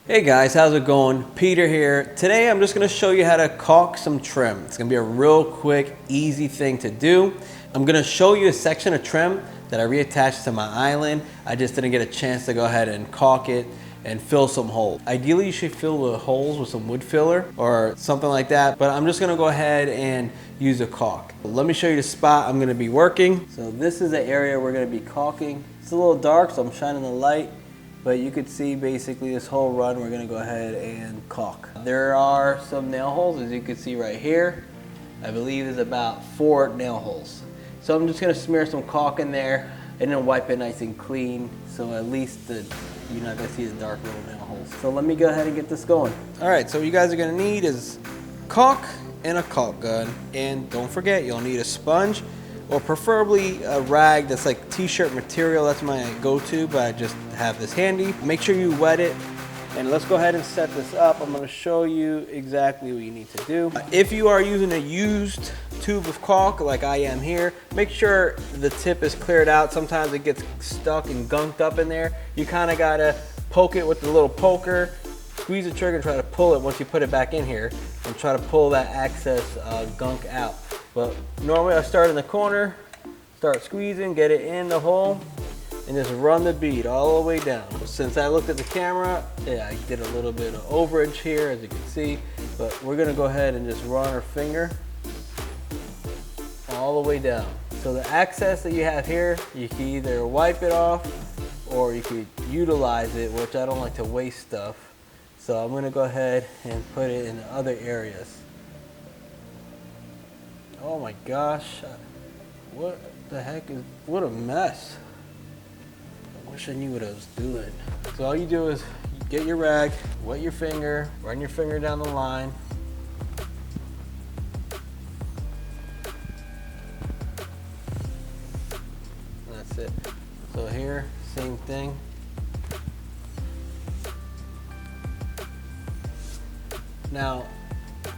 Hey guys, how's it going? Peter here. Today I'm just going to show you how to caulk some trim. It's going to be a real quick, easy thing to do. I'm going to show you a section of trim that I reattached to my island. I just didn't get a chance to go ahead and caulk it and fill some holes. Ideally you should fill the holes with some wood filler or something like that, but I'm just going to go ahead and use a caulk. Let me show you the spot I'm going to be working. So this is the area we're going to be caulking. It's a little dark, so I'm shining the light. But you could see basically this whole run we're gonna go ahead and caulk. There are some nail holes, as you can see right here. I believe there's about 4 nail holes. So I'm just gonna smear some caulk in there and then wipe it nice and clean, so at least you're not gonna see the dark little nail holes. So let me go ahead and get this going. All right, so what you guys are gonna need is caulk and a caulk gun. And don't forget, you'll need a sponge, or preferably a rag that's like t-shirt material. That's my go-to, but I just have this handy. Make sure you wet it, and let's go ahead and set this up. I'm gonna show you exactly what you need to do. If you are using a used tube of caulk like I am here, make sure the tip is cleared out. Sometimes it gets stuck and gunked up in there. You kind of gotta poke it with the little poker, squeeze the trigger, and try to pull it once you put it back in here, and try to pull that excess gunk out. But normally I start in the corner, start squeezing, get it in the hole, and just run the bead all the way down. Since I looked at the camera, yeah, I did a little bit of overage here, as you can see, but we're gonna go ahead and just run our finger all the way down. So the excess that you have here, you can either wipe it off or you could utilize it, which I don't like to waste stuff. So I'm gonna go ahead and put it in the other areas. Oh my gosh, what the heck is, what a mess. I wish I knew what I was doing. So all you do is you get your rag, wet your finger, run your finger down the line. And that's it. So here, same thing. Now,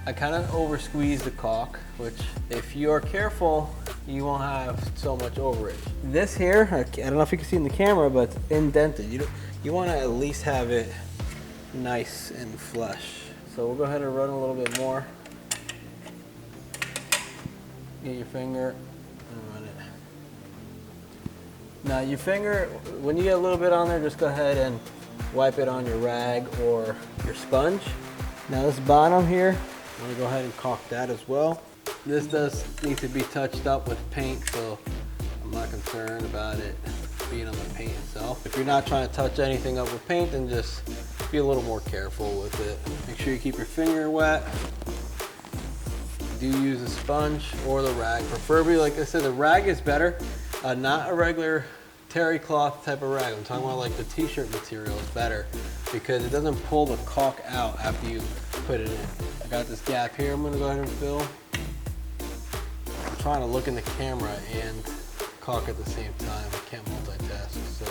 I kind of over squeeze the caulk, which if you are careful, you won't have so much overage. This here, I don't know if you can see in the camera, but it's indented. You want to at least have it nice and flush. So we'll go ahead and run a little bit more. Get your finger and run it. Now your finger, when you get a little bit on there, just go ahead and wipe it on your rag or your sponge. Now this bottom here, I'm gonna go ahead and caulk that as well. This does need to be touched up with paint, so I'm not concerned about it being on the paint itself. If you're not trying to touch anything up with paint, then just be a little more careful with it. Make sure you keep your finger wet. Do use a sponge or the rag. Preferably, like I said, the rag is better. Not a regular terry cloth type of rag. I'm talking about like the t-shirt material is better because it doesn't pull the caulk out after you put it in. I got this gap here I'm gonna go ahead and fill. I'm trying to look in the camera and caulk at the same time. I can't multitask, so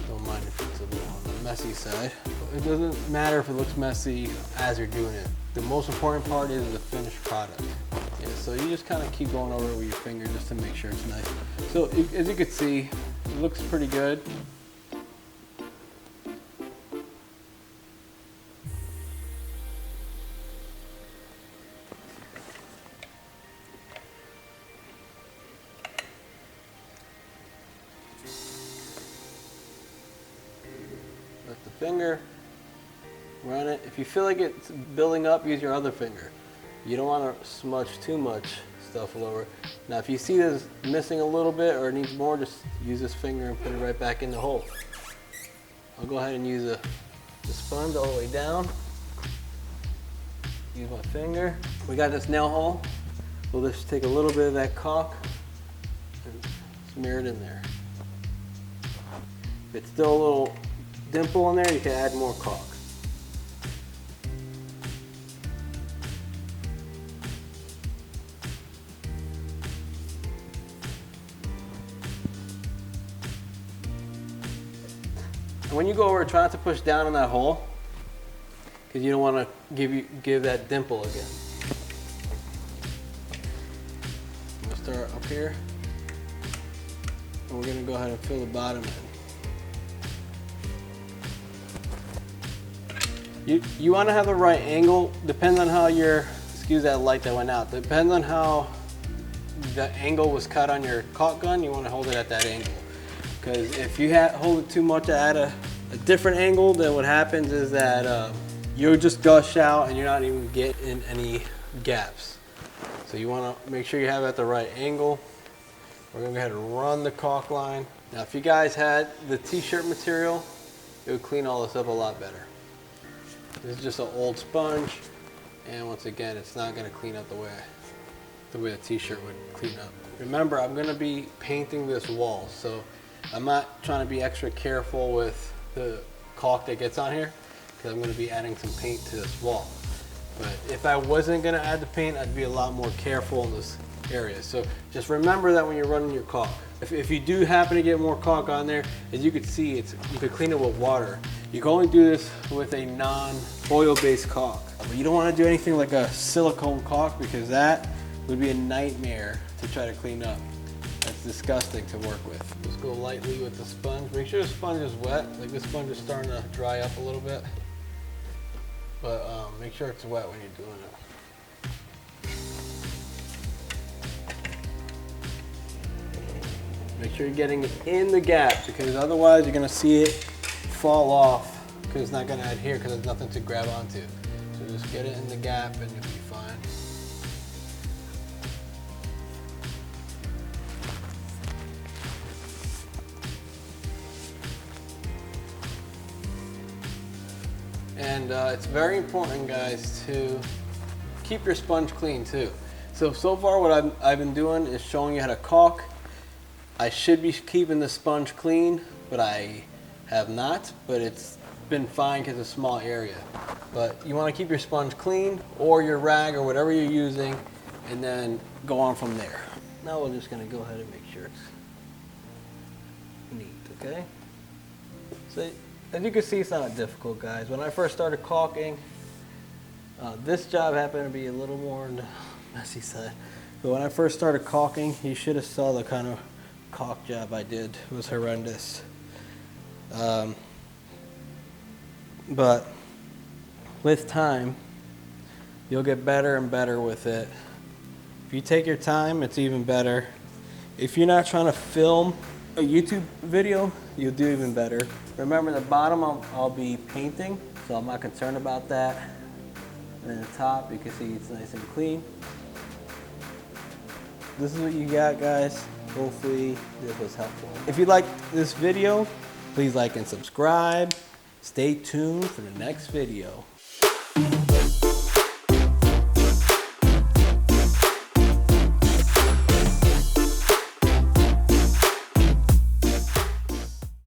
don't mind if it's a little on the messy side. It doesn't matter if it looks messy as you're doing it. The most important part is the finished product. Yeah, so you just kind of keep going over it with your finger just to make sure it's nice. So as you can see, it looks pretty good. Let the finger, run it. If you feel like it's building up, use your other finger. You don't want to smudge too much stuff all over. Now if you see this missing a little bit or it needs more, just use this finger and put it right back in the hole. I'll go ahead and use the sponge all the way down. Use my finger. We got this nail hole. We'll just take a little bit of that caulk and smear it in there. If it's still a little dimple in there, you can add more caulk. And when you go over, try not to push down on that hole because you don't want to give that dimple again. I'm gonna start up here, and we're gonna go ahead and fill the bottom in. You want to have the right angle. Depends on how your, excuse that light that went out. Depends on how the angle was cut on your caulk gun. You want to hold it at that angle. Because if you hold it too much at a different angle, then what happens is that you'll just gush out and you're not even getting any gaps. So you want to make sure you have it at the right angle. We're going to go ahead and run the caulk line. Now if you guys had the t-shirt material, it would clean all this up a lot better. This is just an old sponge, and once again, it's not going to clean up the way the t-shirt would clean up. Remember, I'm going to be painting this wall, so I'm not trying to be extra careful with the caulk that gets on here, because I'm going to be adding some paint to this wall. But if I wasn't going to add the paint, I'd be a lot more careful in this area. So just remember that when you're running your caulk. If you do happen to get more caulk on there, as you can see, you can clean it with water. You can only do this with a non-oil-based caulk. But you don't want to do anything like a silicone caulk, because that would be a nightmare to try to clean up. That's disgusting to work with. Just go lightly with the sponge. Make sure the sponge is wet. Like the sponge is starting to dry up a little bit. But make sure it's wet when you're doing it. Make sure you're getting it in the gap, because otherwise you're going to see it fall off, because it's not going to adhere, because there's nothing to grab onto. So just get it in the gap and you'll be fine. And it's very important, guys, to keep your sponge clean too. So far what I've been doing is showing you how to caulk. I should be keeping the sponge clean, but I have not, but it's been fine because it's a small area. But you want to keep your sponge clean, or your rag, or whatever you're using, and then go on from there. Now we're just going to go ahead and make sure it's neat, okay? So as you can see, it's not difficult, guys. When I first started caulking, this job happened to be a little more on the messy side. But when I first started caulking, you should have saw the kind of caulk job I did. It was horrendous. But with time, you'll get better and better with it. If you take your time, it's even better. If you're not trying to film a YouTube video, you'll do even better. Remember, the bottom I'll be painting, so I'm not concerned about that. And then the top, you can see it's nice and clean. This is what you got, guys. Hopefully this was helpful. If you liked this video, please like and subscribe. Stay tuned for the next video.